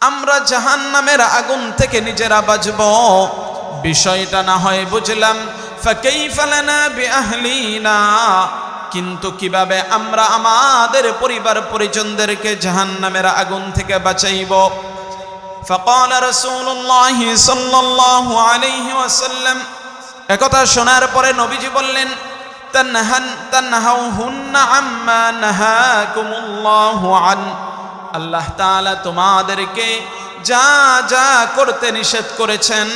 আমরা জাহান্নামের আগুন থেকে নিজেরা বাঁচব, বিষয়টা না হয় বুঝলাম। ফাকাইফা লানা বিআহলিনা, কিন্তু কিভাবে আমরা আমাদের পরিবার পরিজনদেরকে জাহান্নামের আগুন থেকে বাঁচাইব? ফাকাল রাসূলুল্লাহ সাল্লাল্লাহু আলাইহি ওয়াসাল্লাম, একথা শোনার পরে নবীজি বললেন, তানহাউহুন্না আম্মা নাহাকুমুল্লাহু আন, আল্লাহ তাআলা তোমাদেরকে যা যা করতে নিষেধ করেছেন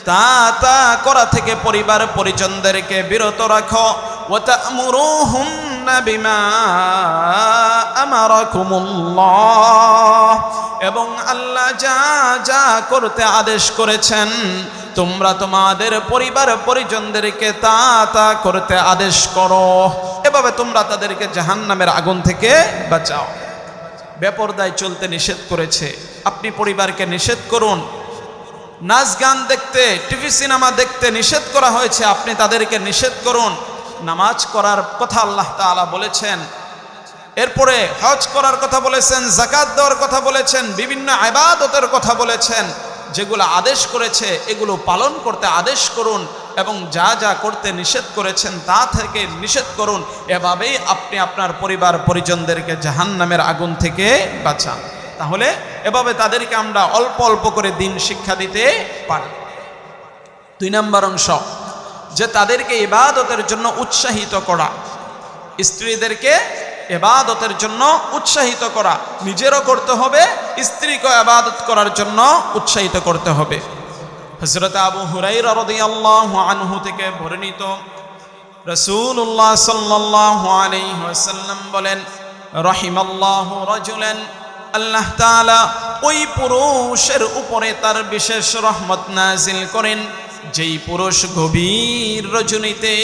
তা তা করা থেকে পরিবার পরিজনদেরকে বিরত রাখো। ওয়া তা'মুরুহুন্না বিমা আমারাকুমুল্লাহ, এবং আল্লাহ যা যা করতে আদেশ করেছেন তোমরা তোমাদের পরিবার পরিজনদেরকে তা তা করতে আদেশ করো। এভাবে তোমরা তাদেরকে জাহান্নামের আগুন থেকে বাঁচাও। বেপরদায় চলতে নিষেধ করেছে, আপনি পরিবারকে নিষেধ করুন। নাচ গান দেখতে, টিভি সিনেমা দেখতে নিষেধ করা হয়েছে, আপনি তাদেরকে নিষেধ করুন। নামাজ করার কথা আল্লাহ তাআলা বলেছেন, এরপরে হজ করার কথা বলেছেন, যাকাত দেওয়ার কথা বলেছেন, বিভিন্ন ইবাদতের কথা বলেছেন। যেগুলো আদেশ করেছে এগুলো পালন করতে আদেশ করুন, এবং যা যা করতে নিষেধ করেছেন তা থেকে নিষেধ করুন। এভাবেই আপনি আপনার পরিবার পরিজনদেরকে জাহান্নামের আগুন থেকে বাঁচান। তাহলে এভাবে তাদেরকে আমরা অল্প অল্প করে দিন শিক্ষা দিতে পারি। 2 নম্বর অংশ, যে তাদেরকে ইবাদতের জন্য উৎসাহিত করা। স্ত্রীদেরকে ইবাদতের জন্য উৎসাহিত করা, নিজেরও করতে হবে, স্ত্রীকে ইবাদত করার জন্য উৎসাহিত করতে হবে। হযরত আবু হুরায়রা রাদিয়াল্লাহু আনহু থেকে বর্ণিত, রাসূলুল্লাহ সাল্লাল্লাহু আলাইহি ওয়াসাল্লাম বলেন, রাহিমাল্লাহু রাজুলান, আল্লাহ তাআলা ওই পুরুষের উপরে তার বিশেষ রহমত নাজিল করেন যেই পুরুষ গভীর রজনীতে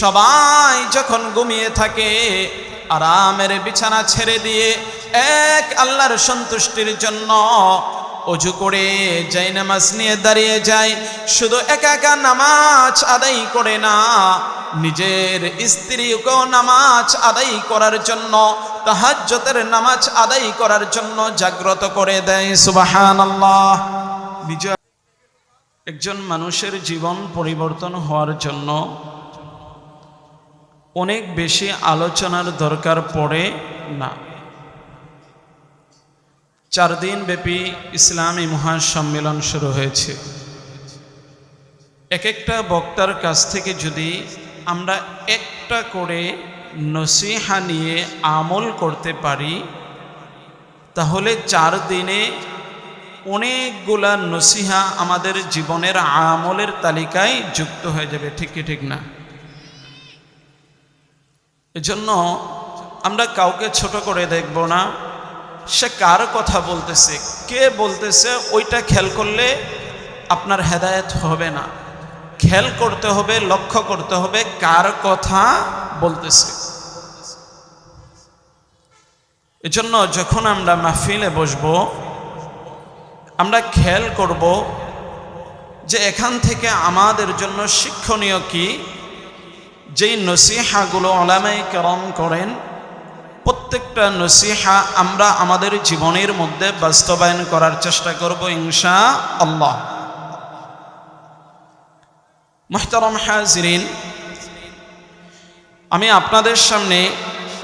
সবাই যখন ঘুমিয়ে থাকে আরামের বিছানা ছেড়ে দিয়ে এক আল্লাহর সন্তুষ্টির জন্য অজু করে জায়নামাজ নিয়ে দাঁড়িয়ে যায়। শুধু একা একা নামাজ আদায় করে না, নিজের স্ত্রীকেও নামাজ আদায় করার জন্য, তাহাজ্জুদের নামাজ আদায় করার জন্য জাগ্রত করে দেয়। সুবহানাল্লাহ। একজন মানুষের জীবন পরিবর্তন হওয়ার জন্য অনেক বেশি আলোচনার দরকার পড়ে না। 4 দিন ব্যাপী ইসলামী মহাসম্মেলন শুরু হয়েছে। এক একটা বক্তার কাছ থেকে যদি আমরা একটা করে নসিহা নিয়ে আমল করতে পারি, তাহলে 4 দিনে অনেকগুলা নসিহা আমাদের জীবনের আমলের তালিকায় যুক্ত হয়ে যাবে। ঠিক কি ঠিক না? এজন্য আমরা কাউকে ছোট করে দেখব না। সে কার কথা বলতেছে, কে বলতেছে, ওইটা খেয়াল করলে আপনার হেদায়েত হবে না। খেয়াল করতে হবে, লক্ষ্য করতে হবে কার কথা বলতেছে। এজন্য যখন আমরা মাহফিলে বসবো, আমরা খেয়াল করব যে এখান থেকে আমাদের জন্য শিক্ষণীয় কি। যেই নসিহাগুলো উলামায়ে কেরাম করেন, প্রত্যেকটা নসিহা আমরা আমাদের জীবনের মধ্যে বাস্তবায়ন করার চেষ্টা করব ইনশাআল্লাহ। মুহতারাম হাজিরিন, আমি আপনাদের সামনে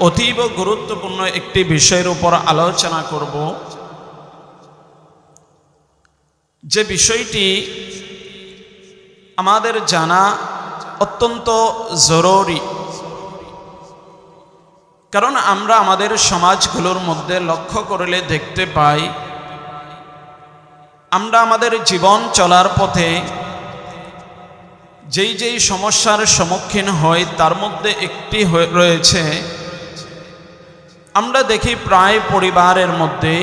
অতীব গুরুত্বপূর্ণ একটি বিষয়ের উপর আলোচনা করব, যে বিষয়টি আমাদের জানা অত্যন্ত জরুরি। কারণ আমরা আমাদের সমাজগুলোর মধ্যে লক্ষ্য করলে দেখতে পাই, আমরা আমাদের জীবন চলার পথে যেই যেই সমস্যার সম্মুখীন হই তার মধ্যে একটি রয়েছে, আমরা দেখি প্রায় পরিবারের মধ্যে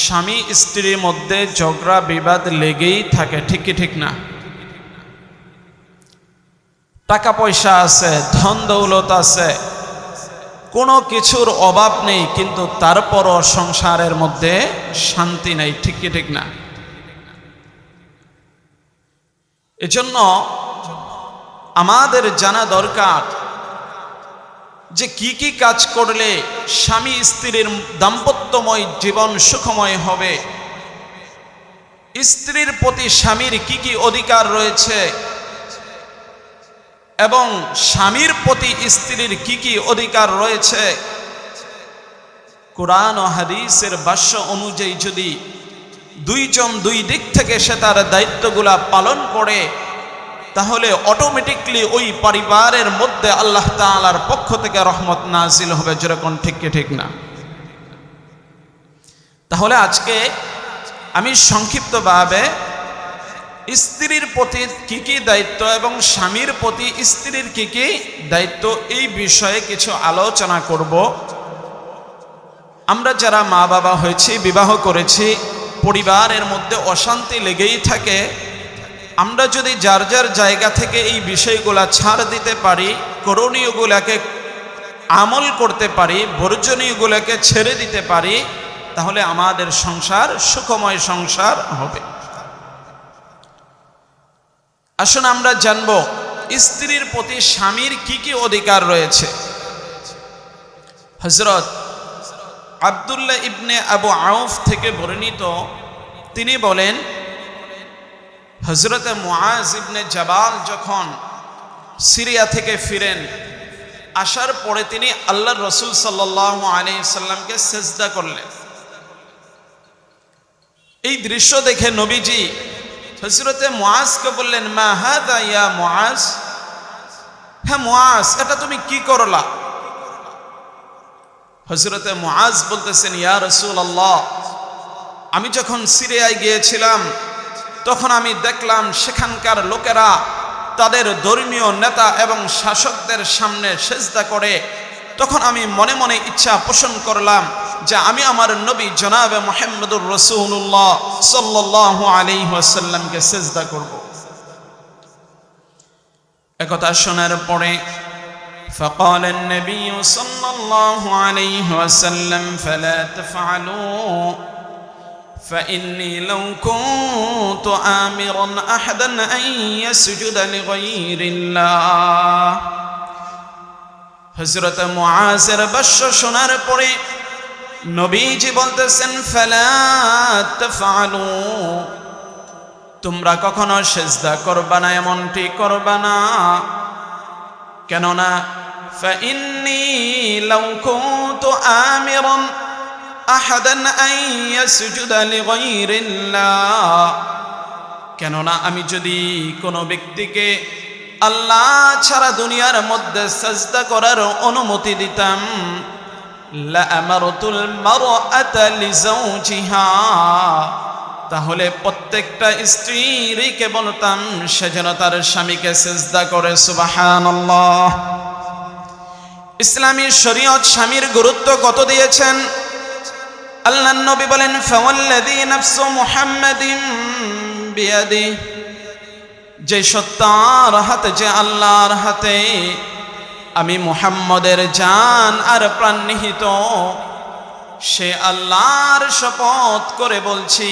স্বামী স্ত্রীর মধ্যে ঝগড়া বিবাদ লেগেই থাকে। ঠিক কি ঠিক না? টাকা পয়সা আছে, ধন দৌলত আছে, কোনো কিছুর অভাব নেই, কিন্তু তারপরও সংসারের মধ্যে শান্তি নাই। ঠিক কি ঠিক না? এজন্য আমাদের জানা দরকার যে কি কি কাজ করলে স্বামী স্ত্রীর দাম্পত্যময় জীবন সুখময় হবে, স্ত্রীর প্রতি স্বামীর কি কি অধিকার রয়েছে এবং স্বামীর প্রতি স্ত্রীর কি কি অধিকার রয়েছে, কোরআন ও হাদিসের ভাষ্য অনুযায়ী যদি দুইজন দুই দিক থেকে সে তার দায়িত্বগুলা পালন করে, তাহলে অটোমেটিকলি ওই পরিবারের মধ্যে আল্লাহ তাআলার পক্ষ থেকে রহমত নাজিল হবে। যেরকম ঠিক কি ঠিক না? তাহলে আজকে আমি সংক্ষিপ্তভাবে স্ত্রীর প্রতি কি কি দায়িত্ব এবং স্বামীর প্রতি স্ত্রীর কি কি দায়িত্ব এই বিষয়ে কিছু আলোচনা করব। আমরা যারা মা বাবা হয়েছি, বিবাহ করেছি, পরিবারের মধ্যে অশান্তি লেগেই থাকে। আমরা যদি যার যার জায়গা থেকে এই বিষয়গুলা ছাড় দিতে পারি, করণীয়গুলাকে আমল করতে পারি, বর্জনীয়গুলাকে ছেড়ে দিতে পারি, তাহলে আমাদের সংসার সুখময় সংসার হবে। আসুন আমরা জানব স্ত্রীর প্রতি স্বামীর কি কি অধিকার রয়েছে। হযরত আব্দুল্লাহ ইবনে আবু আউফ থেকে বর্ণিত, তিনি বলেন, হযরত মুআজ ইবনে জাবাল যখন সিরিয়া থেকে ফিরেন, আসার পরে তিনি আল্লাহর রাসূল সাল্লাল্লাহু আলাইহি সাল্লামকে সিজদা করলেন। এই দৃশ্য দেখে নবীজি হযরত মুআজকে বললেন, মা হাদা ইয়া মুআজ, হ্যাঁ মুআজ, এটা তুমি কি করলা? হযরত মুআজ বলতেছেন, ইয়া রাসূলুল্লাহ, আমি যখন সিরিয়ায় গিয়েছিলাম তখন আমি দেখলাম সেখানকার লোকেরা তাদের ধর্মীয় নেতা এবং শাসকদের সামনে সিজদা করে। তখন আমি মনে মনে ইচ্ছা পোষণ করলাম যে আমি আমার নবী জনাবে মুহাম্মদুর রাসূলুল্লাহ সাল্লাল্লাহু আলাইহি ওয়াসাল্লামকে সিজদা করব। একথা শোনার পরে فقال النبي صلى الله عليه وسلم فلا تفعلوا فإني لو كنت آمرا أحدا أن يسجد لغير الله। হযরত মুআজের ভাষ্য শোনার পরে নবীজি বলতেছেন, ফালা তাফআলু, তোমরা কখনো সিজদা করবা না, এমনটি করবা না। কেননা ফাইন্নী লাউ কুনতু আমিরান আহাদান আন ইয়াসজুদা লিগাইরিল্লাহ, কেননা আমি যদি কোনো ব্যক্তিকে আল্লাহ ছাড়া দুনিয়ার মধ্যে সিজদা করার অনুমতি দিতাম, লা আমারতুল মারআতা লিজাওজিহা, তাহলে প্রত্যেকটা স্ত্রীকে বলতাম সে যেন তার স্বামীকে সিজদা করে। সুবহানাল্লাহ। ইসলামী শরীয়ত স্বামীর গুরুত্ব কত দিয়েছেন। আল্লাহর নবী বলেন, ফাওয়াল্লাযী নাফসু মুহাম্মাদিন বিয়াদিহি, যে সত্তার হাতে, যে আল্লাহর হাতে আমি মুহাম্মদের জান আর প্রাণ নিহিত, সে আল্লাহর শপথ করে বলছি,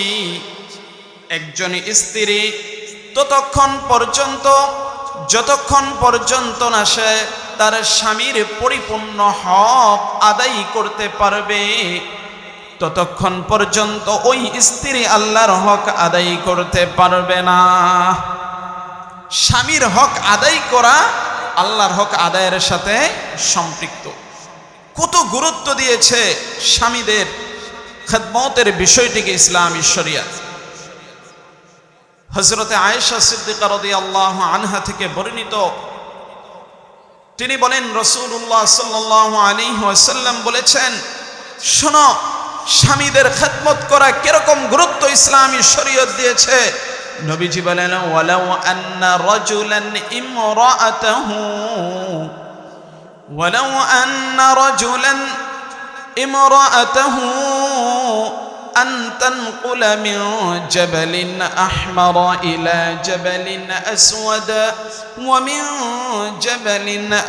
একজন স্ত্রী ততক্ষণ পর্যন্ত যতক্ষণ পর্যন্ত না সে তার স্বামীর পরিপূর্ণ হক আদায় করতে পারবে, ততক্ষণ পর্যন্ত ওই স্ত্রী আল্লাহর হক আদায় করতে পারবে না। স্বামীর হক আদায় করা আল্লাহর হক আদায়ের সাথে সম্পৃক্ত। কত গুরুত্ব দিয়েছে স্বামীদের খেদমতের বিষয়টিকে ইসলামী শরিয়ত। হযরতে আয়েশা সিদ্দিকা রাদিয়াল্লাহু আনহা থেকে বর্ণিত, তিনি বলেন, রাসূলুল্লাহ সাল্লাল্লাহু আলাইহি ওয়াসাল্লাম বলেছেন, শোনো স্বামীদের খেদমত করা কিরকম গুরুত্ব ইসলামী শরিয়ত দিয়েছে। নবীজি বলেন, ওয়ালাউ আন্না রাজুলান ইমরাআতাহু ولو أن رجلا امرأته أن تنقل من جبل أحمر إلى جبل أسود ومن جبل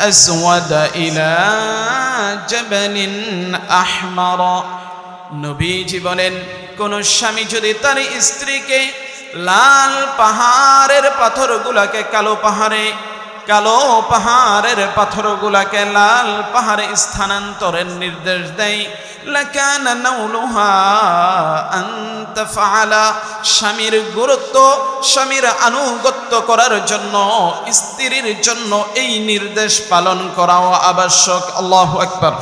أسود إلى جبل أحمر, নবীজি বলেন, কোন স্বামী যদি তার স্ত্রীকে লাল পাহাড়ের পাথরগুলোকে কালো পাহাড়ে কালো পাহাড়ের পাথরগুলাকে লাল পাহাড়ে স্থানান্তরের নির্দেশ দেয়। লাকানা নাউলুহা আন তাফআলা, স্বামীর গুরুত্ব, স্বামীর আনুগত্য করার জন্য স্ত্রীর জন্য এই নির্দেশ পালন করাও আবশ্যক। আল্লাহু আকবার।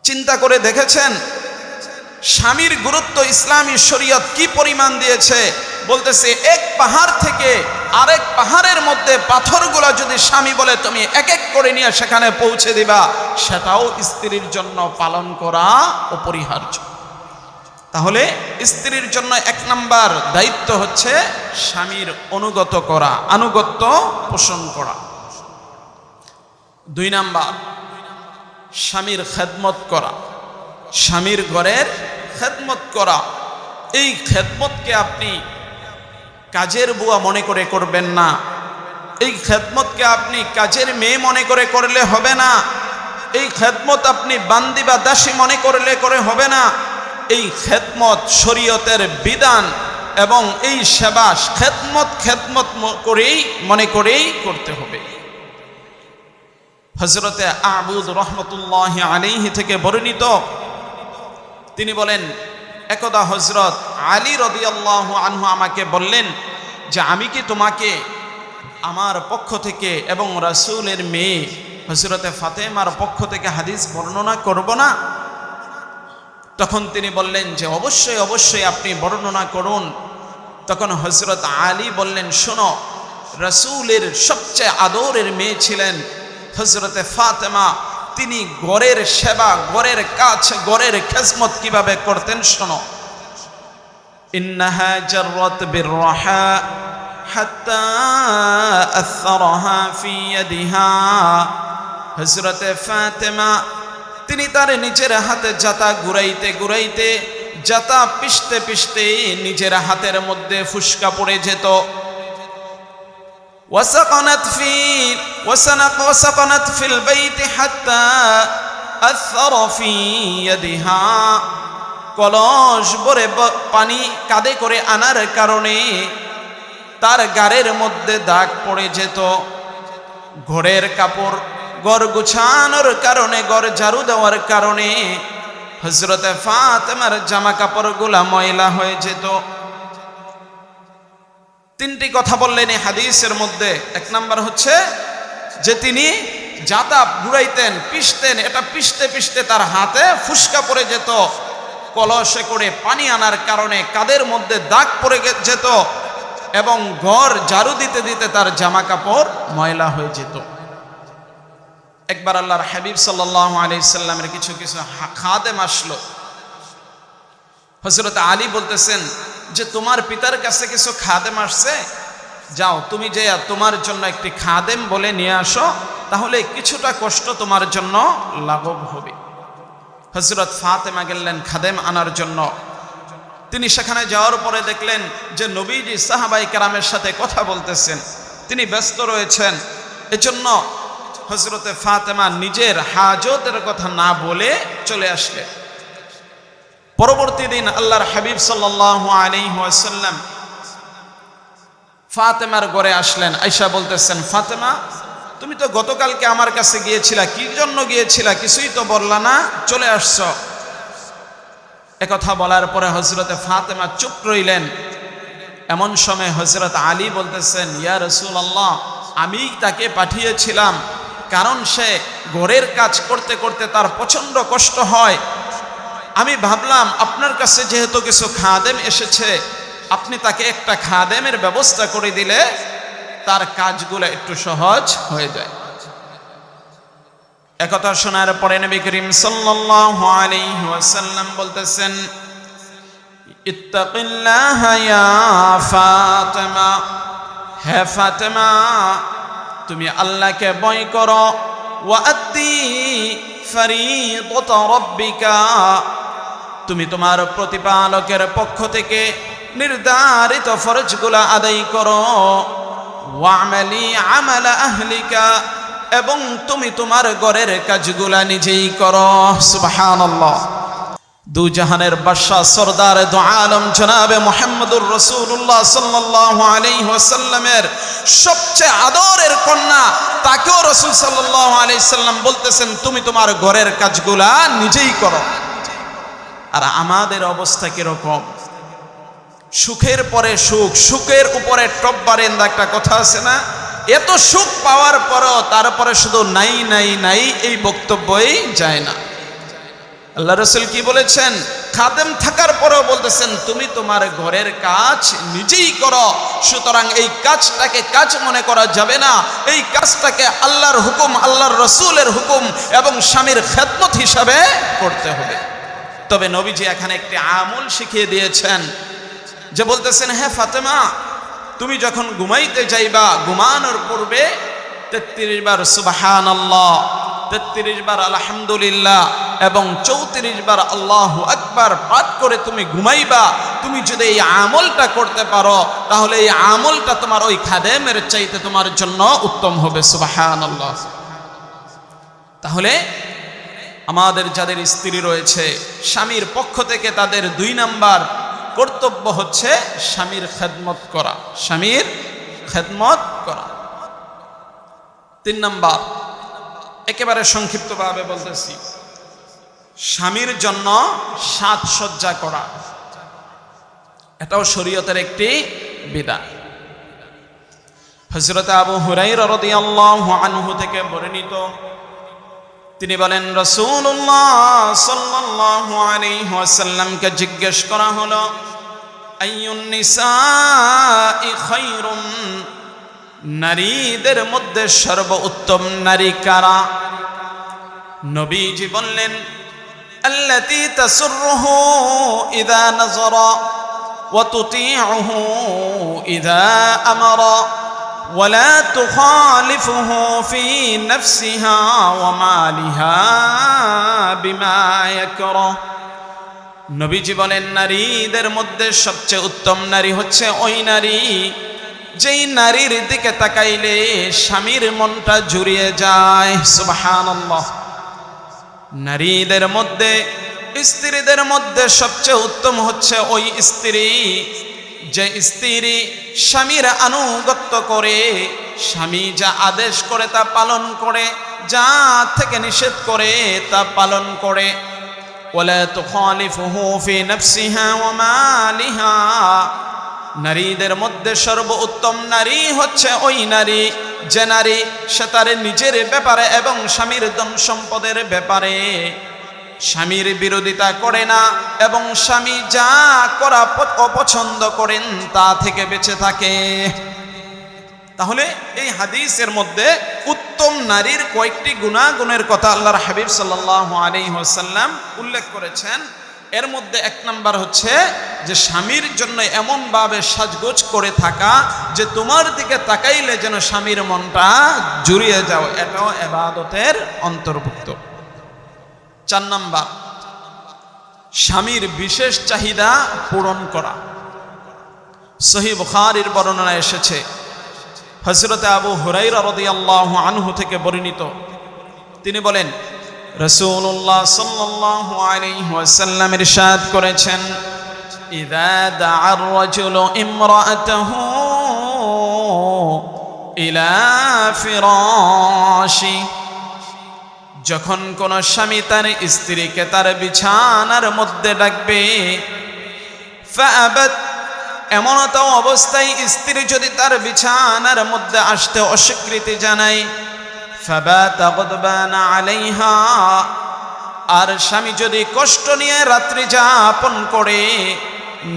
চিন্তা করে দেখেছেন স্বামীর গুরুত্ব ইসলামী শরীয়ত কি পরিমাণ দিয়েছে? বলতেছে এক পাহাড় থেকে আরেক পাহাড়ের মধ্যে পাথরগুলা যদি স্বামী বলে তুমি এক এক করে নিয়ে সেখানে পৌঁছে দিবা, সেটাও স্ত্রীর জন্য পালন করা অপরিহার্য। তাহলে স্ত্রীর জন্য এক নাম্বার দায়িত্ব হচ্ছে স্বামীর অনুগত করা, আনুগত্য পোষণ করা। 2 নাম্বার স্বামীর খেদমত করা, স্বামীর ঘরের খেদমত করা। এই খেদমতকে আপনি কাজের বুয়া মনে করে করবেন না, এই খেদমতকে আপনি কাজের মেয়ে মনে করে করলে হবে না, এই খেদমত আপনি বান্দি বা দাসী মনে করলে করে হবে না। এই খেদমত শরীয়তের বিধান এবং এই সেবা খেদমত করেই মনে করেই করতে হবে। হযরতে আবুদ রহমতুল্লাহি আলাইহি থেকে বর্ণিত, তিনি বলেন একদা হযরত আলী রাদিয়াল্লাহু আনহু আমাকে বললেন যে আমি কি তোমাকে আমার পক্ষ থেকে এবং রাসূলের মেয়ে হযরতে ফাতেমার পক্ষ থেকে হাদিস বর্ণনা করব না? তখন তিনি বললেন যে অবশ্যই অবশ্যই আপনি বর্ণনা করুন। তখন হযরত আলী বললেন, শোনো, রাসূলের সবচেয়ে আদরের মেয়ে ছিলেন হযরতে ফাতেমা। তিনি ঘরের সেবা, ঘরের কাজ, ঘরের খেদমত কিভাবে করতেন শোনো। ইন্নাহা জাররাত বিররাহা হাত্তা আথরাহা ফি ইয়াদিহা। হযরতে ফাতেমা তিনি তার নিজের হাতে জাতা ঘুরাইতে ঘুরাইতে, জাতা পিষতে পিষতে নিজের হাতের মধ্যে ফুসকা পড়ে যেত। وسقنت في البيت حتى أثر في يدها। কলস ভরে পানি কাঁধে করে আনার কারণে তার গাড়ের মধ্যে দাগ পড়ে যেত। ঘরের কাপড়, ঘর গুছানোর কারণে, ঘর ঝাড়ু দেওয়ার কারণে হযরতে ফাতেমার জামা কাপড়গুলা ময়লা হয়ে যেত। 3টি কথা বললেন এই হাদিসের মধ্যে। 1 নাম্বার হচ্ছে যে তিনি জাতা ঘুরাইতেন, পিষতেন, এটা পিষতে পিষতে তার হাতে ফুসকা পড়ে যেত। কলসে করে পানি আনার কারণে কাঁধের মধ্যে দাগ পড়ে যেত এবং ঘর ঝাড়ু দিতে দিতে তার জামা কাপড় ময়লা হয়ে যেত। একবার আল্লাহর হাবিব সাল্লাল্লাহু আলাইহি সাল্লামের কিছু কিছু খাদেম আসলো। হযরত আলী বলতেছেন যে তোমার পিতার কাছে কিছু খাদেম আসছে, যাও তুমি যে তোমার জন্য একটি খাদেম বলে নিয়ে আসো, তাহলে কিছুটা কষ্ট তোমার জন্য লাঘব হবে। হযরত ফাতেমা গেলেন খাদেম আনার জন্য। তিনি সেখানে যাওয়ার পরে দেখলেন যে নবীজি সাহাবাই কেরামের সাথে কথা বলতেছেন, তিনি ব্যস্ত রয়েছেন। এজন্য হযরতে ফাতেমা নিজের হাজতের কথা না বলে চলে আসলেন। পরবর্তী দিন আল্লাহর হাবিব সাল্লাল্লাহু আলাইহি ওয়াসাল্লাম ফাতেমার ঘরে আসলেন। আয়েশা বলতেছেন, ফাতেমা তুমি তো গতকালকে আমার কাছে গিয়েছিলা, কি জন্য গিয়েছিলা কিছুই তো বললা না, চলে আসছো। একথা বলার পরে হযরতে ফাতেমা চুপ রইলেন। এমন সময় হযরত আলী বলতেছেন, ইয়া রাসূলুল্লাহ, আমি তাকে পাঠিয়েছিলাম কারণ সে ঘরের কাজ করতে করতে তার প্রচন্ড কষ্ট হয়। আমি ভাবলাম আপনার কাছে যেহেতু কিছু খাদেম এসেছে, আপনি তাকে একটা খাদেমের ব্যবস্থা করে দিলে তার কাজগুলো একটু সহজ হয়ে যায়। একথা শোনার পরে নবী করিম সাল্লাল্লাহু আলাইহি ওয়াসাল্লাম বলতেছেন, ইত্তাকিল্লাহ ইয়া ফাতেমা, হে ফাতেমা তুমি আল্লাহকে ভয় করো। ওয়া আদ্দি ফরিদাত রাব্বিকা, তুমি তোমার প্রতিপালকের পক্ষ থেকে নির্ধারিত ফরজগুলো আদায় করো। ওয়া'মালি আমালা আহলিকা, এবং তুমি তোমার ঘরের কাজগুলা নিজেই করো। সুবহানাল্লাহ। দু জাহানের বাদশা সরদার দু আলম জনাবে মুহাম্মদুর রাসূলুল্লাহ সাল্লাল্লাহু আলাইহি ওয়াসাল্লামের সবচেয়ে আদরের কন্যা, তাকেও রাসূল সাল্লাল্লাহু আলাইহি সাল্লাম বলতেছেন তুমি তোমার ঘরের কাজগুলা নিজেই করো। আর আমাদের অবস্থা কিরকম? সুখের পরে সুখ, সুখের উপরে টপ বারেন্দা একটা কথা আছে না? এত সুখ পাওয়ার পরও তারপরে শুধু নাই নাই নাই এই বক্তব্যই যায় না। আল্লাহ রাসূল কি বলেছেন? খাদেম থাকার পরেও বলতেছেন তুমি তোমার ঘরের কাজ নিজেই করো। সুতরাং এই কাজটাকে কাজ মনে করা যাবে না, এই কাজটাকে আল্লাহর হুকুম, আল্লাহর রাসূলের হুকুম এবং স্বামীর খেদমত হিসাবে করতে হবে। তবে নবীজি এখানে একটি আমল শিখিয়ে দিয়েছেন, যে বলতেছেন হ্যাঁ ফাতেমা, তুমি যখন ঘুমাইতে যাইবা ঘুমানোর পূর্বে 33 বার সুবহানাল্লাহ, 33 বার আলহামদুলিল্লাহ এবং 34 বার আল্লাহু আকবার পাঠ করে তুমি ঘুমাইবা। তুমি যদি এই আমলটা করতে পারো তাহলে এই আমলটা তোমার ওই খাদেমের চাইতে তোমার জন্য উত্তম হবে। সুবহানাল্লাহ। তাহলে আমাদের যাদের স্ত্রী রয়েছে, স্বামীর পক্ষ থেকে তাদের 2 নাম্বার কর্তব্য হচ্ছে স্বামীর খেদমত করা, স্বামীর খেদমত করা। 3 নাম্বার, একেবারে সংক্ষিপ্তভাবে বলতেছি, স্বামীর জন্য সাজসজ্জা করা। এটাও শরীয়তের একটি বিধান। হযরত আবু হুরায়রা রাদিয়াল্লাহু আনহু থেকে বর্ণিত, তিনি বলেন রাসূলুল্লাহ সাল্লাল্লাহু আলাইহি ওয়াসাল্লামকে জিজ্ঞেস করা হলো আইয়ুন নিসাই খায়রুন, নারীদের মধ্যে সর্বোত্তম নারী কারা? নবীজি বললেন আল্লাতী তাসুররুহু ইযা নাযারা ওয়া তুতিউহু ইযা আমারা ولا تخالفه في نفسها ومالها بما يكره। নবীজি বলেন নারীদের মধ্যে সবচেয়ে উত্তম নারী হচ্ছে ওই নারী যেই নারীর দিকে তাকাইলে স্বামীর মনটা জুড়িয়ে যায়। সুবহানাল্লাহ। নারীদের মধ্যে, স্ত্রীদের মধ্যে সবচেয়ে উত্তম হচ্ছে ওই স্ত্রী যে স্ত্রী স্বামীর আনুগত্য করে, স্বামী যা আদেশ করে তা পালন করে, যা থেকে নিষেধ করে তা পালন করে। ওয়ালা তুখালিফুহু ফি নাফসিহা ওয়া মালিহা। নারীদের মধ্যে সর্বোত্তম নারী হচ্ছে ওই নারী যে নারী সে তার নিজের ব্যাপারে এবং স্বামীর ধন সম্পদের ব্যাপারে স্বামীর বিরোধিতা করে না এবং স্বামী যা করা অপছন্দ করেন তা থেকে বেঁচে থাকে। তাহলে এই হাদিসের মধ্যে উত্তম নারীর কয়েকটি গুণাগুণের কথা আল্লাহর হাবিব সাল্লাল্লাহু আলাইহি ওয়াসাল্লাম উল্লেখ করেছেন। এর মধ্যে 1 নাম্বার হচ্ছে যে স্বামীর জন্য এমনভাবে সাজগোজ করে থাকা যে তোমার দিকে তাকাইলে যেন স্বামীর মনটা জুড়িয়ে যাও, এটাও ইবাদতের অন্তর্ভুক্ত। 4 নাম্বার, স্বামীর বিশেষ চাহিদা পূরণ করা। সহিহ বুখারীর বর্ণনা এসেছে, হযরত আবু হুরায়রা রাদিয়াল্লাহু আনহু থেকে বর্ণিত, তিনি বলেন রাসূলুল্লাহ সাল্লাল্লাহু আলাইহি ওয়াসাল্লাম ইরশাদ করেছেন ইযা দা'আর রাজুলু ইমরাআতাহু ইলা ফিরাশি, যখন কোন স্বামী তার স্ত্রীকে তার বিছানার মধ্যে ডাকবে, ফাআবাত, এমনত অবস্থায় স্ত্রী যদি তার বিছানার মধ্যে আসতে অস্বীকৃতি জানায়, ফাবাতা গাদবানা আলাইহা, আর স্বামী যদি কষ্ট নিয়ে রাত্রি যাপন করে,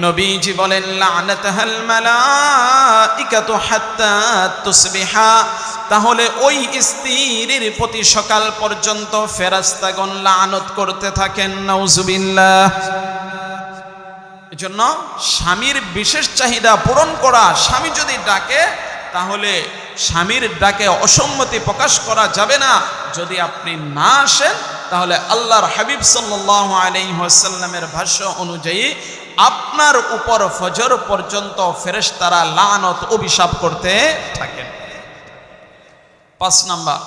নবীজি বলেন লা'নাতাহাল মালাইকাতু হাত্তা তুসবিহা, তাহলে ওই স্ত্রীর প্রতি সকাল পর্যন্ত ফেরেশতাগণ লানত করতে থাকেন। নাউজুবিল্লাহ। এজন্য স্বামীর বিশেষ চাহিদা পূরণ করা, স্বামী যদি ডাকে তাহলে স্বামীর ডাকে অসম্মতি প্রকাশ করা যাবে না। যদি আপনি না আসেন তাহলে আল্লাহর হাবিব সাল্লাল্লাহু আলাইহি ওয়াসাল্লামের ভাষ্য অনুযায়ী আপনার উপর ফজর পর্যন্ত ফেরেশতারা লানত অভিশাপ করতে থাকেন। 5 নাম্বার,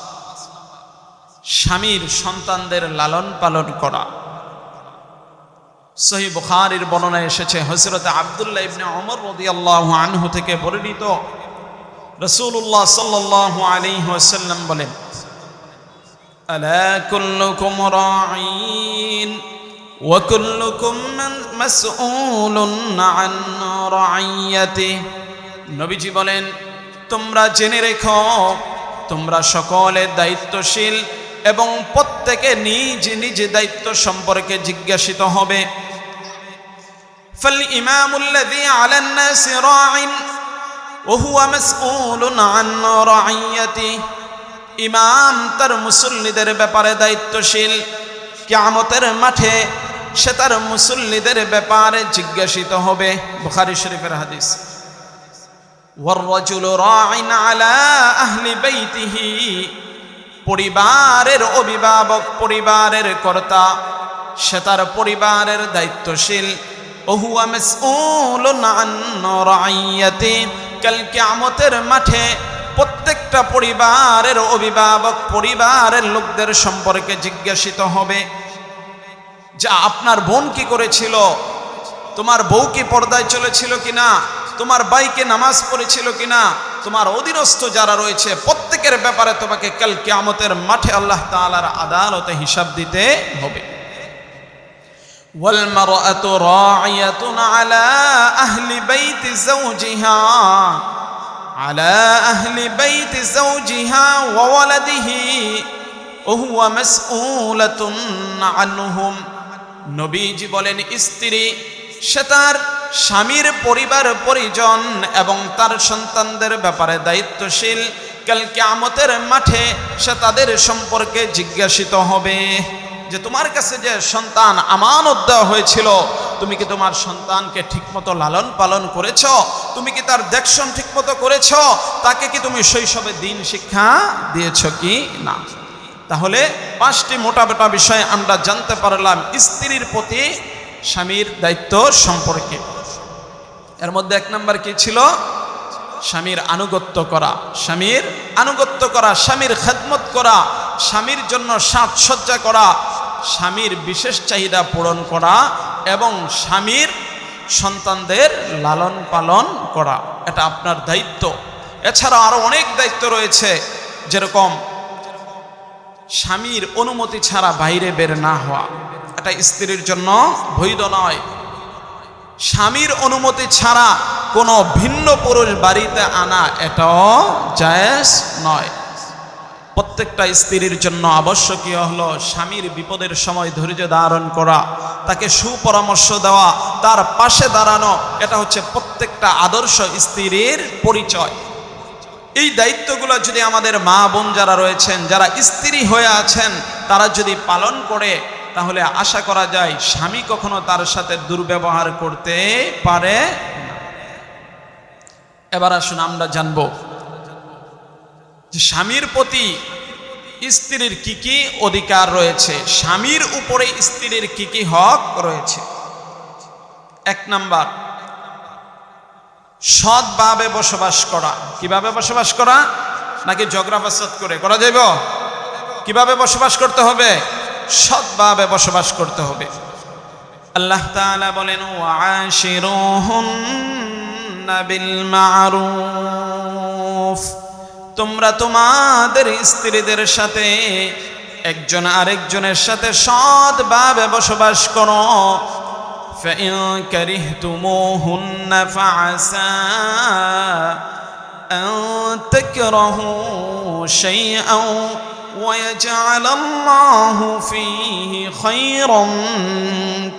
স্বামীর সন্তানদের লালন পালন করা। সহিহ বুখারীর বর্ণনায় এসেছে, হযরত আব্দুল্লাহ ইবনে ওমর রাদিয়াল্লাহু আনহু থেকে বর্ণিত, রাসূলুল্লাহ সাল্লাল্লাহু আলাইহি ওয়াসাল্লাম বলেন, আলা কুল্লুকুম রাঈন ওয়া কুল্লুকুম মাসউলুন আন রাইয়াতিহি। নবীজি বলেন, তোমরা জেনে রেখো, তোমরা সকলে দায়িত্বশীল এবং প্রত্যেকে নিজ নিজ দায়িত্ব সম্পর্কে জিজ্ঞাসিত হবে। ফাল ইমামুল্লাযী আলান নাসি রাঈন ওয়া হুয়া মাসউলুন আন রাইয়াতিহি। ইমাম তার মুসল্লিদের ব্যাপারে দায়িত্বশীল, কিয়ামতের মাঠে সে তার মুসল্লিদের ব্যাপারে জিজ্ঞাসিত হবে। বুখারী শরীফের হাদিস। ওয়ার রাজুলু রাঈন আলা আহলি বাইতিহি। পরিবারের অভিভাবক, পরিবারের কর্তা, সে তার পরিবারের দায়িত্বশীল। ওয়া হুয়া মাসউলুন আন রাইয়াতিহি। কাল কিয়ামতের মাঠে প্রত্যেকটা পরিবারের অভিভাবক পরিবারের লোকদের সম্পর্কে জিজ্ঞাসিত হবে, যে আপনার বোন কি করেছিল, তোমার বউ কি পর্দায় চলেছিল কিনা, তোমার ভাইকে নামাজ পড়েছিল কিনা, তোমার অধীনস্থ যারা রয়েছে প্রত্যেকের ব্যাপারে তোমাকে কাল কিয়ামতের মাঠে আল্লাহ তাআলার আদালতে হিসাব দিতে হবে। ওয়াল মারআতু রাঈয়াতুন আলা আহলি বাইতি যাওজিহা আলা আহলি বাইতি যাওজিহা ওয়া ওয়ালাদিহি ওয়া হুয়া মাসউলাতুন আনহুম। নবীজি বলেন, স্ত্রী সে তার স্বামীর পরিবার পরিজন এবং তার সন্তানদের ব্যাপারে দায়িত্বশীল। কাল কিয়ামতের মাঠে সে তাদের সম্পর্কে জিজ্ঞাসিত হবে, যে তোমার কাছে যে সন্তান আমানত দেওয়া হয়েছিল, তুমি কি তোমার সন্তানকে ঠিকমতো লালন পালন করেছ? তুমি কি তার দেখশন ঠিকমতো করেছ? তাকে কি তুমি শৈশবে দিন শিক্ষা দিয়েছ কি না? তাহলে 5টি মোটা মোটা বিষয় আমরা জানতে পারলাম স্ত্রীর প্রতি স্বামীর দায়িত্ব সম্পর্কে। এর মধ্যে 1 নম্বর কি ছিল? স্বামীর আনুগত্য করা, স্বামীর আনুগত্য করা, স্বামীর খেদমত করা, স্বামীর জন্য সাজসজ্জা করা, স্বামীর বিশেষ চাহিদা পূরণ করা এবং স্বামীর সন্তানদের লালন পালন করা, এটা আপনার দায়িত্ব। এছাড়া আরো অনেক দায়িত্ব রয়েছে, যেরকম স্বামীর অনুমতি ছাড়া বাইরে বের না হওয়া, এটা স্ত্রীর জন্য বৈধ নয়। স্বামীর অনুমতি ছাড়া কোনো ভিন্ন পুরুষ বাড়িতে আনা এটাও জায়েজ নয়। প্রত্যেকটা স্ত্রীর জন্য আবশ্যকীয় হলো স্বামীর বিপদের সময় ধৈর্য ধারণ করা, তাকে সুপরামর্শ দেওয়া, তার পাশে দাঁড়ানো, এটা হচ্ছে প্রত্যেকটা আদর্শ স্ত্রীর পরিচয়। এই দায়িত্বগুলো যদি আমাদের মা বোন যারা রয়েছেন, যারা স্ত্রী হয়ে আছেন, তারা যদি পালন করে, তাহলে আশা করা যায় স্বামী কখনো তার সাথে দুর্ব্যবহার করতে পারে না। এবার আসুন আমরা জানব যে স্বামীর প্রতি স্ত্রীর কি কি অধিকার রয়েছে, স্বামীর উপরে স্ত্রীর কি কি হক রয়েছে। 1 নাম্বার, সৎভাবে বসবাস করা। কিভাবে বসবাস করা? নাকি ঝগড়া ফাসাদ করে করা যাইব? কিভাবে বসবাস করতে হবে? সৎভাবে বসবাস করতে হবে। আল্লাহ তাআলা বলেন, ওয়াশিরুহুন্না বিল মারুফ। তোমরা তোমাদের স্ত্রীদের সাথে একজন আরেকজনের সাথে সৎভাবে বসবাস করো। فإن كرهتموهن فعسى أن تكرهوا شيئا ويجعل الله فيه خيرا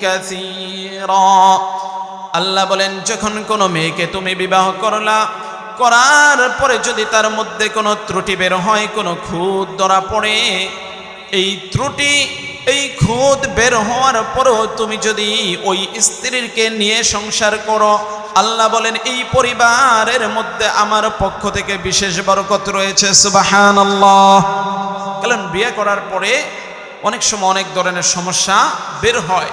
كثيرا। আল্লাহ বলেন, যখন কোনো মেয়েকে তুমি বিবাহ করলা, করার পরে যদি তার মধ্যে কোনো ত্রুটি বের হয়, কোনো খুঁত ধরা পড়ে, এই ত্রুটি এই খুঁত বের হওয়ার পরও তুমি যদি ওই স্ত্রীকে নিয়ে সংসার করো, আল্লাহ বলেন এই পরিবারের মধ্যে আমার পক্ষ থেকে বিশেষ বরকত রয়েছে। সুবহানাল্লাহ। কারণ বিয়ে করার পরে অনেক সময় অনেক ধরনের সমস্যা বের হয়,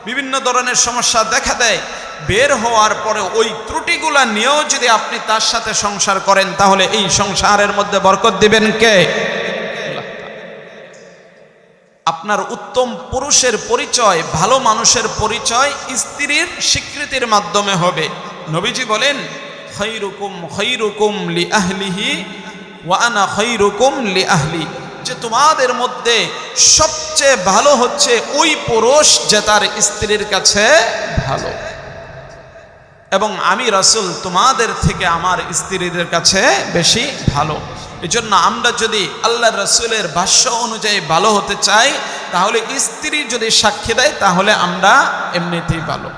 বিভিন্ন ধরনের সমস্যা দেখা দেয়। বের হওয়ার পরে ওই ত্রুটিগুলা নিয়েও যদি আপনি তার সাথে সংসার করেন, তাহলে এই সংসারের মধ্যে বরকত দিবেন কে? আপনার উত্তম পুরুষের পরিচয়, ভালো মানুষের পরিচয় স্ত্রীর স্বীকৃতির মাধ্যমে হবে। নবীজি বলেন, খায়রুকুম খায়রুকুম লিআহলিহি ওয়া আনা খায়রুকুম লিআহলি, যে তোমাদের মধ্যে সবচেয়ে ভালো হচ্ছে ওই পুরুষ যে তার স্ত্রীর কাছে ভালো, এবং আমি রাসূল তোমাদের থেকে আমার স্ত্রীদের কাছে বেশি ভালো। এজন্য আমরা যদি আল্লাহর রাসূলের ভাষ্য অনুযায়ী ভালো হতে চাই, তাহলে স্ত্রী যদি সাক্ষী দেয় তাহলে আমরা এমনিতেই ভালো।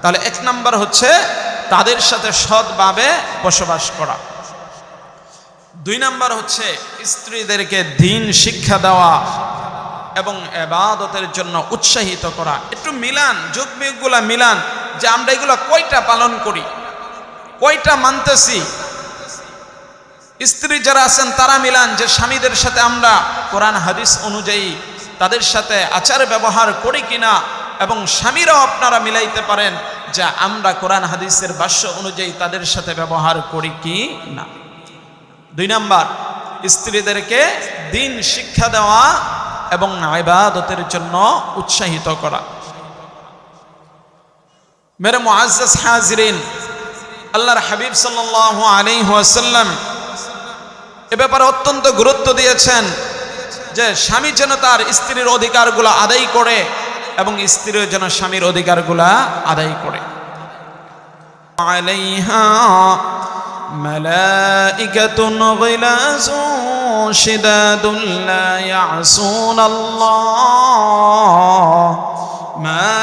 তাহলে এক নাম্বার হচ্ছে তাদের সাথে সৎভাবে বসবাস করা। দুই নাম্বার হচ্ছে স্ত্রীদেরকে দ্বীন শিক্ষা দেওয়া এবং ইবাদতের জন্য উৎসাহিত করা। একটু মিলান, যোগ বিয়োগগুলা মিলান, যে আমরা এগুলো কয়টা পালন করি, কয়টা মানতেছি। স্ত্রী যারা আছেন তারা মিলান যে স্বামীদের সাথে আমরা কোরআন হাদিস অনুযায়ী তাদের সাথে আচার ব্যবহার করি কিনা, এবং স্বামীরাও আপনারা মিলাইতে পারেন যে আমরা কোরআন হাদিসের ভাষ্য অনুযায়ী তাদের সাথে ব্যবহার করি কি না। দুই নাম্বার, স্ত্রীদেরকে দ্বীন শিক্ষা দেওয়া এবং ইবাদতের জন্য উৎসাহিত করা। মেরে মুআজ্জাজ হাজিরিন, আল্লাহর হাবিব সাল্লাল্লাহু আলাইহি ওয়াসাল্লাম এ ব্যাপারে অত্যন্ত গুরুত্ব দিয়েছেন যে স্বামী যেন তার স্ত্রীর অধিকারগুলো আদায় করে এবং স্ত্রীও যেন স্বামীর অধিকারগুলো আদায় করে। আলাইহা মালাইকাতুন গিলাযুন শিদাদুন লা ইয়াসুনাল্লাহ মা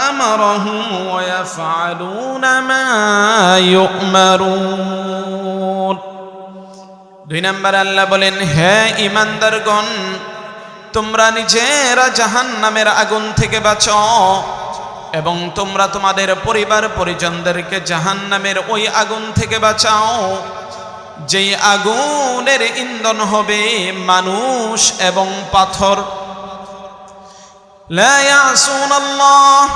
আমারাহুম ওয়া ইয়াফআলুনা মা ইউমারুন। দুই নম্বর আল্লাহ বলেন, হে ঈমানদারগণ, তোমরা নিজেরা জাহান্নামের আগুন থেকে বাঁচো এবং তোমরা তোমাদের পরিবার পরিজনদেরকে জাহান্নামের ওই আগুন থেকে বাঁচাও যেই আগুনের ইন্ধন হবে মানুষ এবং পাথর। লা ইয়াসুনাল্লাহ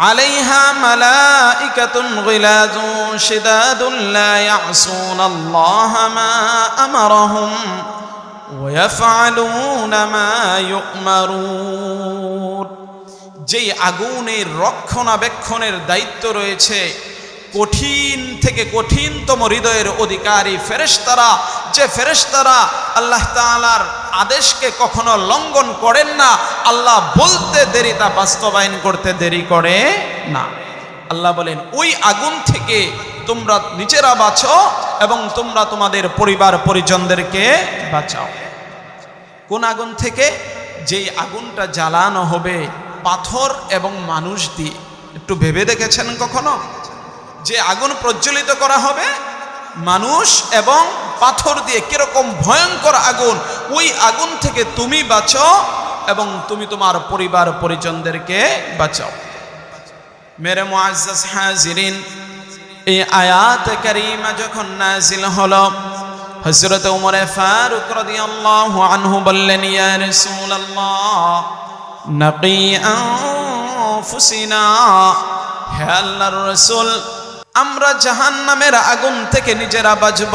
আলাইহা মালাইকাতুন গিলাযুন শিদাদুন লা ইয়াসুনাল্লাহ মা আমারাহুম ওয়া ইয়াফআলুনা মা ইউমারুন। যেই আগুনের রক্ষণাবেক্ষণের দায়িত্ব রয়েছে কঠিন থেকে কঠিনতম হৃদয়ের অধিকারী ফেরেশতারা, যে ফেরেশতারা আল্লাহ তাআলার আদেশকে কখনো লঙ্ঘন করেন না, আল্লাহ বলতে দেরি তা বাস্তবায়ন করতে দেরি করে না। আল্লাহ বলেন, ওই আগুন থেকে তোমরা নিজেরা বাঁচো এবং তোমরা তোমাদের পরিবার পরিজনদেরকে বাঁচাও। কোন আগুন থেকে? যেই আগুনটা জ্বালানো হবে পাথর এবং মানুষ দিয়ে। একটু ভেবে দেখেছেন কখনো যে আগুন প্রজ্বলিত করা হবে মানুষ এবং পাথর দিয়ে, কিরকম ভয়ঙ্কর আগুন। ওই আগুন থেকে তুমি বাঁচো এবং তুমি তোমার পরিবার পরিজনদেরকে বাঁচাও। মেরে মুআজ্জাজ হাজিরিন, এই আয়াত কারীমা যখন নাজিল হলো, হযরত ওমর ফারুক রাদিয়াল্লাহু আনহু বললেন, ইয়া রাসূলুল্লাহ নাকি আনফুসিনা, হে আল্লাহর রাসূল, আমরা জাহান্নামের আগুন থেকে নিজেরা বাঁচব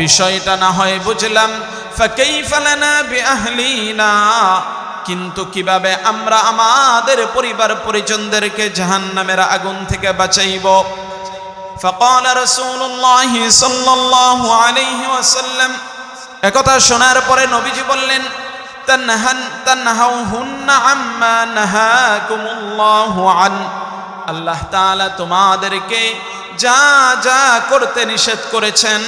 বিষয়টা না হয় বুঝলাম, ফাকাইফা লানা বিআহলিনা, কিন্তু কিভাবে আমরা আমাদের পরিবার পরিজনদেরকে জাহান্নামের আগুন থেকে বাঁচাইব? فقال رسول الله صلى الله عليه وسلم, একথা শোনার পরে নবীজি বললেন, তানহাউহুন্না আম্মা নাহাকুমুল্লাহু আন, আল্লাহ তাআলা তোমাদেরকে যা যা করতে নিষেধ করেছেন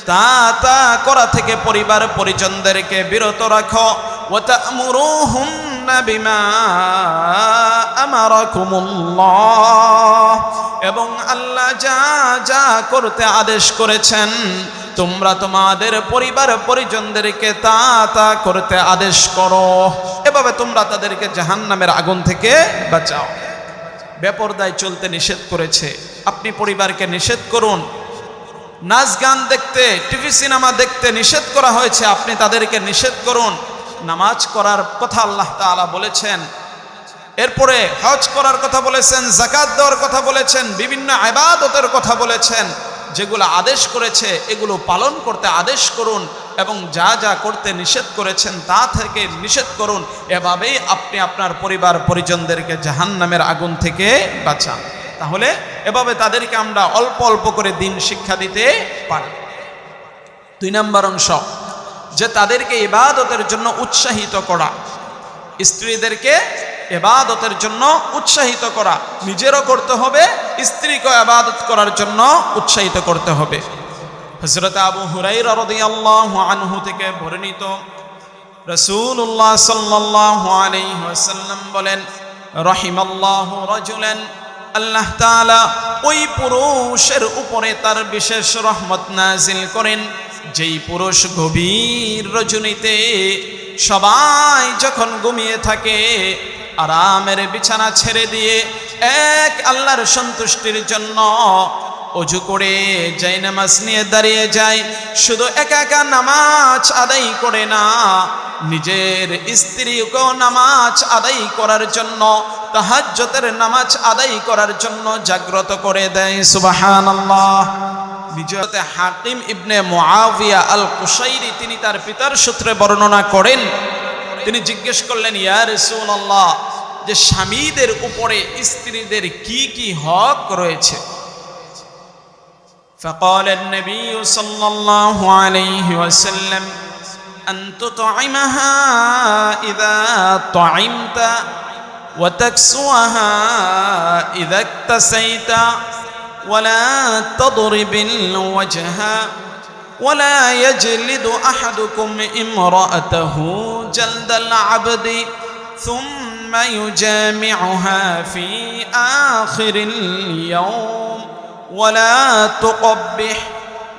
তা তা করা থেকে পরিবার পরিজনদেরকে বিরত রাখো। ওয়া তা'মুরুহুন্না বিমা আমারাকুমুল্লাহ, এবং আল্লাহ যা যা করতে আদেশ করেছেন তোমরা তোমাদের পরিবার পরিজনদেরকে তা তা করতে আদেশ করো। এভাবে তোমরা তাদেরকে জাহান্নামের আগুন থেকে বাঁচাও। বেপরদায় চলতে নিষেধ করেছে, আপনি পরিবারকে নিষেধ করুন। নাচ গান দেখতে, টিভি সিনেমা দেখতে নিষেধ করা হয়েছে, আপনি তাদেরকে নিষেধ করুন। নামাজ করার কথা আল্লাহ তাআলা বলেছেন, এরপরে হজ করার কথা বলেছেন, যাকাত দেওয়ার কথা বলেছেন, বিভিন্ন ইবাদতের কথা বলেছেন। যেগুলো আদেশ করেছে এগুলো পালন করতে আদেশ করুন। এবং যা যা করতে নিষেধ করেছেন তা থেকে নিষেধ করুন। এভাবেই আপনি আপনার পরিবার পরিজনদেরকে জাহান্নামের আগুন থেকে বাঁচান। তাহলে এভাবে তাদেরকে আমরা অল্প অল্প করে দিন শিক্ষা দিতে পারি। 2 নম্বর অংশ, যে তাদেরকে ইবাদতের জন্য উৎসাহিত করা। স্ত্রীদেরকে ইবাদতের জন্য উৎসাহিত করা, নিজেরও করতে হবে, স্ত্রীকে ইবাদত করার জন্য উৎসাহিত করতে হবে। হযরত আবু হুরায়রা রাদিয়াল্লাহু আনহু থেকে বর্ণিত, রাসূলুল্লাহ সাল্লাল্লাহু আলাইহি ওয়াসাল্লাম বলেন, রাহিমাল্লাহু রাজুলান, আল্লাহ তাআলা ওই পুরুষের উপরে তার বিশেষ রহমত নাজিল করেন যেই পুরুষ গভীর রজনীতে সবাই যখন ঘুমিয়ে থাকে আরামের বিছানা ছেড়ে দিয়ে এক আল্লাহর সন্তুষ্টির জন্য অজু করে জায়নামাজ নিয়ে দাঁড়িয়ে যায়। শুধু একা একা নামাজ আদায় করে না, নিজের স্ত্রীকেও নামাজ আদায় করার জন্য, তাহাজ্জুদের নামাজ আদায় করার জন্য জাগ্রত করে দেয়। সুবহানাল্লাহ। নিজে হাকিম ইবনে মুআবিয়া আল কুশাইরি তিনি তার পিতার সূত্রে বর্ণনা করেন, তিনি জিজ্ঞেস করলেন, ইয়া রাসূলুল্লাহ, যে স্বামীদের উপরে স্ত্রীদের কি কি হক রয়েছে? فقال النبي صلى الله عليه وسلم أن تطعمها إذا طعمت وتكسوها إذا اكتسيت ولا تضرب الوجه ولا يجلد أحدكم امرأته جلد العبد ثم يجامعها في آخر اليوم ولا تقبح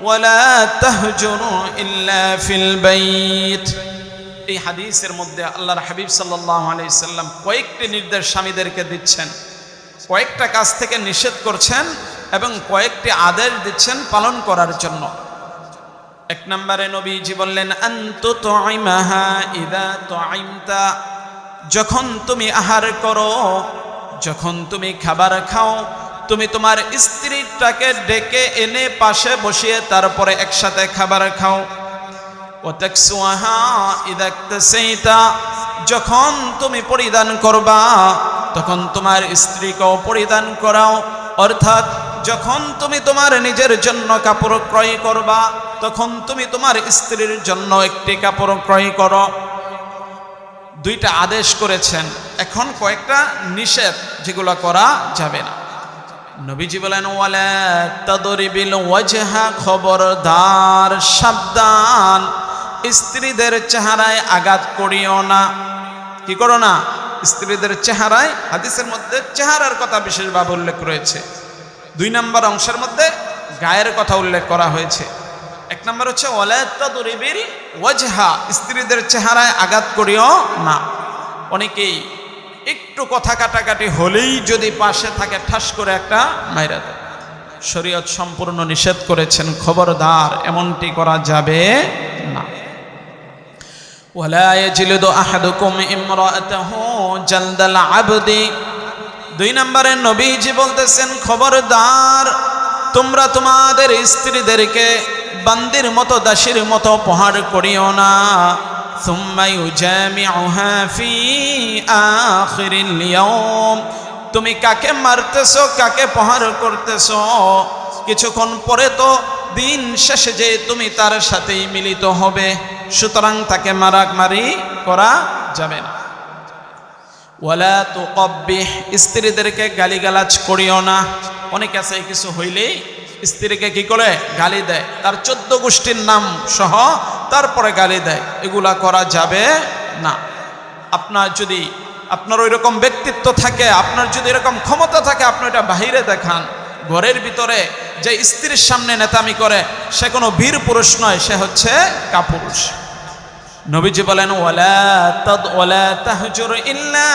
ولا تهجر إلا في البيت। এই হাদিসের মধ্যে আল্লাহর হাবিব সাল্লাল্লাহু আলাইহি সাল্লাম কয়েকটি নির্দেশ স্বামীদেরকে দিচ্ছেন, কয়েকটা কাজ থেকে নিষেধ করছেন এবং কয়েকটি আদেশ দিচ্ছেন পালন করার জন্য। 1 নম্বরে নবীজি বললেন, আনতু তুইমাহা ইদা তুইমতা, যখন তুমি আহার করো, যখন তুমি খাবার খাও, তুমি তোমার স্ত্রীটাকে ডেকে এনে পাশে বসিয়ে তারপরে একসাথে খাবার খাও। ওয়াতাকসুহা ইদা ইকতাসাইতা, যখন তুমি পরিধান করবা তখন তোমার স্ত্রীকেও পরিধান করাও। অর্থাৎ যখন তুমি তোমার নিজের জন্য কাপড় ক্রয় করবা তখন তুমি তোমার স্ত্রীর জন্য একটি কাপড় ক্রয় করো। 2টা আদেশ করেছেন, এখন কয়েকটা নিষেধ যেগুলো করা যাবে না। নবীজি বলেন, ওয়ালা তাদরিবিল ওয়াজহা, খবরদার, সাবধান, স্ত্রীদের চেহারায় আঘাত করিও না। কি করো না? স্ত্রীদের চেহারায়, হাদিসের মধ্যে চেহারার কথা বিশেষভাবে উল্লেখ রয়েছে। 2 নম্বর অংশের মধ্যে গায়ের কথা উল্লেখ করা হয়েছে। 1 নম্বর হচ্ছে ওয়ালা তাদরিবিল ওয়াজহা, স্ত্রীদের চেহারায় আঘাত করিও না। অনেকেই একটু কথা কাটাকাটি হলেই যদি পাশে থাকে ঠাস করে একটা মাইরা দেয়। শরীয়ত সম্পূর্ণ নিষেধ করেছেন, খবরদার এমনটি করা যাবে না। ওয়ালা ইয়াজলিদু আহাদুকুম ইমরাআতাহু জালদাল আবদি। 2 নম্বরে নবীজি বলতেছেন, খবরদার তোমরা তোমাদের স্ত্রীদেরকে বান্দির মতো, দাসীর মতো প্রহার করিও না। সুম্মা ইউজামিউহা ফি আখিরিল ইয়াউম, তুমি কাকে মারতেছো, কাকে প্রহার করতেছো, কিছুক্ষণ পরে তো দিন শেষে যে তুমি তার সাথেই মিলিত হবে, সুতরাং তাকে মারামারি করা যাবে না। ওয়ালা তুকব্বিহ, স্ত্রীদেরকে গালিগালাজ করিও না। অনেক আছে কিছু হইলেই স্ত্রীকে কি করে গালি দেয়, তার 14 গোষ্ঠীর নাম সহ তারপরে গালি দেয়, এগুলা করা যাবে না। আপনার ওই রকম ব্যক্তিত্ব থাকে, আপনার যদি এরকম ক্ষমতা থাকে, আপনি এটা বাহিরে দেখান। ঘরের ভিতরে যে স্ত্রীর সামনে নেতামি করে সে কোনো বীর পুরুষ নয়, সে হচ্ছে কাপুরুষ। নবীজি বলেন, ওয়ালা তাহজুর ইল্লা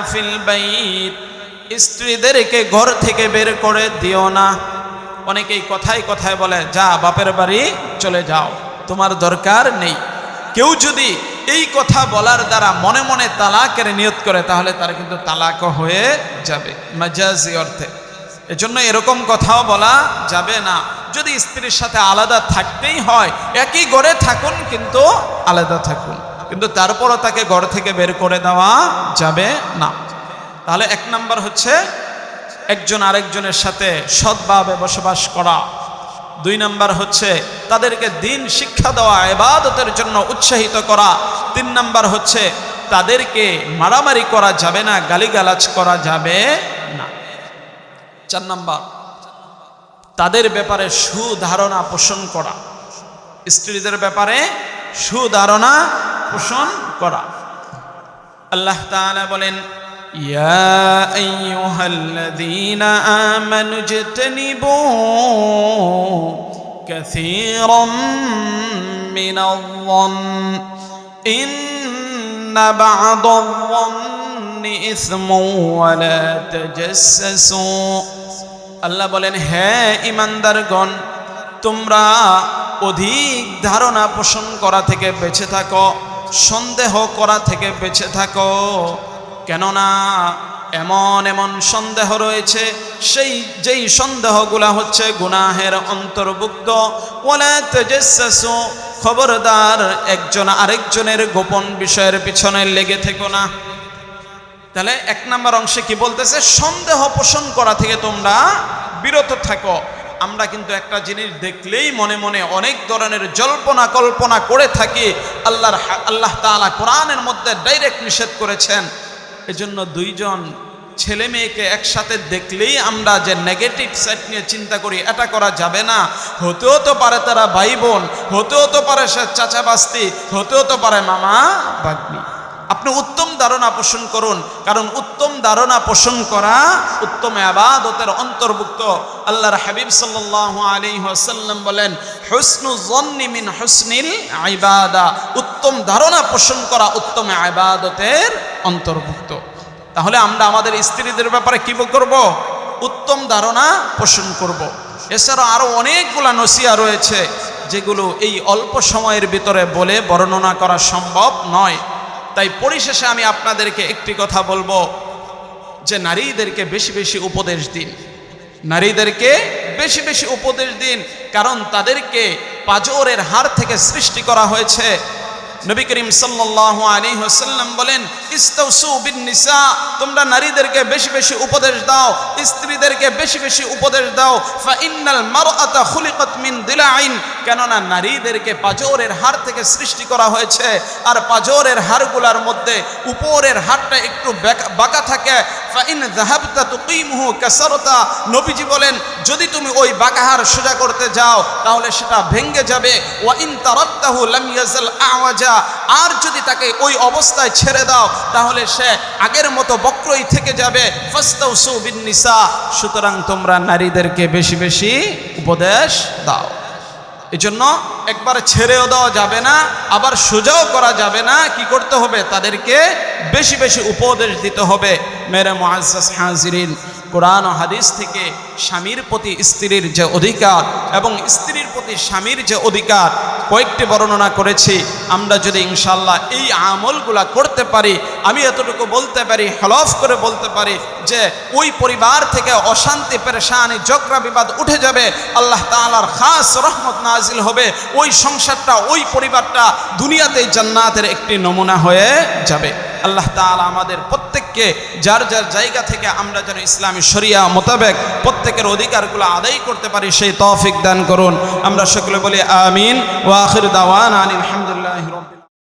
ফিল বাইত, স্ত্রীদেরকে ঘর থেকে বের করে দিও না। অনেকেই কথায় কথায় বলে, যা বাপের বাড়ি চলে যাও, তোমার দরকার নেই। কেউ যদি এই কথা বলার দ্বারা মনে মনে তালাকের নিয়ত করে তাহলে তার কিন্তু তালাক হয়ে যাবে মাজাজি অর্থে। এজন্য এরকম কথাও বলা যাবে না। যদি স্ত্রীর সাথে আলাদা থাকতেই হয়, একই ঘরে থাকুন কিন্তু আলাদা থাকুন, কিন্তু তারপরও তাকে ঘর থেকে বের করে দেওয়া যাবে না। তাহলে 1 নাম্বার হচ্ছে একজন আরেকজনের সাথে সৎভাবে বসবাস করা। 2 নাম্বার হচ্ছে তাদেরকে দ্বীন শিক্ষা দেওয়া, ইবাদতের জন্য উৎসাহিত করা। 3 নাম্বার হচ্ছে তাদেরকে মারামারি করা যাবে না, গালিগালাজ করা যাবে না। 4 নাম্বার তাদের ব্যাপারে সুধারণা পোষণ করা, স্ত্রীদের ব্যাপারে সুধারণা পোষণ করা। আল্লাহ তাআলা বলেন, ইয়া আইয়ুহাল্লাযীনা আমানু ইজতানিবু কাসীরাম মিনাল-যন্ন ইন্না বা'দাল-যন্নি ইসমুন ওয়া লা তাজাসসু। আল্লাহ বলেন, হ্যাঁ ঈমানদারগণ, তোমরা অধিক ধারণা পোষণ করা থেকে বেঁচে থাকো, সন্দেহ করা থেকে বেঁচে থাকো। কেননা এমন এমন সন্দেহ রয়েছে, যেই সন্দেহগুলা হচ্ছে গুনাহের অন্তর্ভুক্ত। ওয়ালা তাজাসসু, খবরদার একজন আরেকজনের গোপন বিষয়ের পিছনে লেগে থেকো না। তাহলে 1 নম্বর অংশে কি বলতেছে? সন্দেহ পোষণ করা থেকে তোমরা বিরত থাকো। আমরা কিন্তু একটা জিনিস দেখলেই মনে মনে অনেক ধরনের জল্পনা কল্পনা করে থাকি। আল্লাহ তাআলা কোরআনের মধ্যে ডাইরেক্ট নিষেধ করেছেন। এজন্য 2 জন ছেলে মেয়েকে একসাথে দেখলেই আমরা যে নেগেটিভ সাইড নিয়ে চিন্তা করি, এটা করা যাবে না। হতেও তো পারে তারা ভাই বোন, হতেও তো পারে সে চাচা বাস্তি, হতেও তো পারে মামা ভাগ্নি। আপনি উত্তম ধারণা পোষণ করুন, কারণ উত্তম ধারণা পোষণ করা উত্তম ইবাদতের অন্তর্ভুক্ত। আল্লাহর হাবিব সাল্লাল্লাহু আলাইহি ওয়াসাল্লাম বলেন, হুসনু যন্নি মিন হুসনিল ইবাদা, উত্তম ধারণা পোষণ করা উত্তম ইবাদতের অন্তর্ভুক্ত। তাহলে আমরা আমাদের স্ত্রীদের ব্যাপারে কি করব? উত্তম ধারণা পোষণ করব। এছাড়া আরো অনেকগুলা নসিহত রয়েছে, যেগুলো এই অল্প সময়ের ভিতরে বলে বর্ণনা করা সম্ভব নয়। তাই পরিশেষে আমি আপনাদেরকে একটি কথা বলবো, যে নারীদেরকে বেশি বেশি উপদেশ দিন, নারীদেরকে বেশি বেশি উপদেশ দিন, কারণ তাদেরকে পাঁজরের হাড় থেকে সৃষ্টি করা হয়েছে। নবী করিম সাল্লাল্লাহু আলাইহি ওয়াসাল্লাম বলেন, ইস্তাউসু বিন নিসা, তোমরা নারীদেরকে বেশি বেশি উপদেশ দাও, স্ত্রীদেরকে বেশি বেশি উপদেশ দাও। ফা ইন্নাল মারআতা খুলিকাত মিন দিলাইন, কেননা নারীদেরকে পাঁজরের হাড় থেকে সৃষ্টি করা হয়েছে, আর পাঁজরের হাড়গুলোর মধ্যে উপরের হাড়টা একটু বাঁকা থাকে। ফা ইন যাহাবতা তুকিমুহু কাসারতা, নবীজি বলেন, যদি তুমি ওই বাঁকা হাড় সোজা করতে যাও তাহলে সেটা ভেঙে যাবে। ওয়া ইন তারাক্তাহু লাম ইয়াজাল আওয়াজা, আর যদি তাকে ওই অবস্থায় ছেড়ে দাও তাহলে সে আগের মতো বক্রই থেকে যাবে। ফাস্তাউসু বিন নিসা, সুতরাং তোমরা নারীদেরকে বেশি বেশি উপদেশ দাও। এজন্য একবারে ছেড়েও দেওয়া যাবে না, আবার সোজাও করা যাবে না। কি করতে হবে? তাদেরকে বেশি বেশি উপদেশ দিতে হবে। মেরে মুআজ্জাজ হাজিরিন, কোরআন ও হাদিস থেকে স্বামীর প্রতি স্ত্রীর যে অধিকার এবং স্ত্রীর প্রতি স্বামীর যে অধিকার কয়েকটি বর্ণনা করেছি। আমরা যদি ইনশাআল্লাহ এই আমলগুলা করতে পারি, আমি এতটুকু বলতে পারি, হলফ করে বলতে পারি, যে ওই পরিবার থেকে অশান্তি, পেরেশানি, ঝগড়া বিবাদ উঠে যাবে। আল্লাহ তাআলার খাস রহমত নাজিল হবে। ওই সংসারটা, ওই পরিবারটা দুনিয়াতেই জান্নাতের একটি নমুনা হয়ে যাবে। আল্লাহ তাআলা আমাদের প্রত্যেককে যার যার জায়গা থেকে আমরা যেন ইসলামী শরিয়া মোতাবেক প্রত্যেকের অধিকারগুলো আদায় করতে পারি, সেই তৌফিক দান করুন। আমরা সকলে বলি আমিন। ওয়া আখির দাওয়ানা আলহামদুলিল্লাহি রাব্বিল